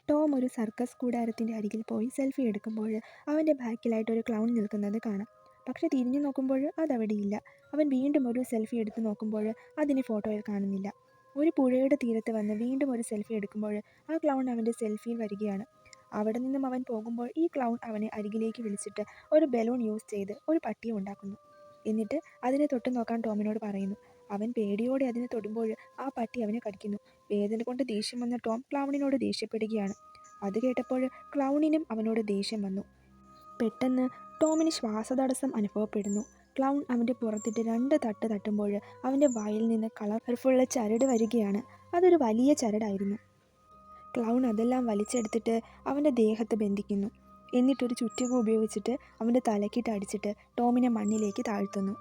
Tom ഒരു circus കൂടാരത്തിൻ്റെ അരികിൽ പോയി സെൽഫി എടുക്കുമ്പോൾ അവൻ്റെ ബാക്കിലായിട്ട് ഒരു ക്ലൗൺ നിൽക്കുന്നത് കാണാം. പക്ഷെ തിരിഞ്ഞു നോക്കുമ്പോൾ അതവിടെയില്ല. അവൻ വീണ്ടും ഒരു സെൽഫി എടുത്ത് നോക്കുമ്പോൾ അതിനെ ഫോട്ടോയിൽ കാണുന്നില്ല. ഒരു പുഴയുടെ തീരത്ത് വന്ന് വീണ്ടും ഒരു സെൽഫി എടുക്കുമ്പോൾ ആ ക്ലൗൺ അവൻ്റെ സെൽഫിയിൽ വരികയാണ്. അവിടെ നിന്നും അവൻ പോകുമ്പോൾ ഈ ക്ലൗൺ അവനെ അരികിലേക്ക് വിളിച്ചിട്ട് ഒരു ബലൂൺ യൂസ് ചെയ്ത് ഒരു പട്ടിയെ ഉണ്ടാക്കുന്നു. എന്നിട്ട് അതിനെ തൊട്ട് നോക്കാൻ ടോമിനോട് പറയുന്നു. അവൻ പേടിയോടെ അതിനെ തൊടുമ്പോൾ ആ പട്ടി അവനെ കടിക്കുന്നു. വേദന കൊണ്ട് ദേഷ്യം വന്ന ടോം ക്ലൗണിനോട് ദേഷ്യപ്പെടുകയാണ്. അത് കേട്ടപ്പോൾ ക്ലൗണിനും അവനോട് ദേഷ്യം വന്നു. പെട്ടെന്ന് ടോമിന് ശ്വാസതടസ്സം അനുഭവപ്പെടുന്നു. ക്ലൗൺ അവൻ്റെ പുറത്തിട്ട് 2 തട്ട് തട്ടുമ്പോൾ അവൻ്റെ വായിൽ നിന്ന് കളർഫുള്ള ചരട് വരികയാണ്. അതൊരു വലിയ ചരടായിരുന്നു. ക്ലൗൺ അതെല്ലാം വലിച്ചെടുത്തിട്ട് അവൻ്റെ ദേഹത്ത് ബന്ധിക്കുന്നു. എന്നിട്ടൊരു ചുറ്റിക ഉപയോഗിച്ചിട്ട് അവൻ്റെ തലക്കിട്ട് അടിച്ചിട്ട് ടോമിനെ മണ്ണിലേക്ക് താഴ്ത്തുന്നു.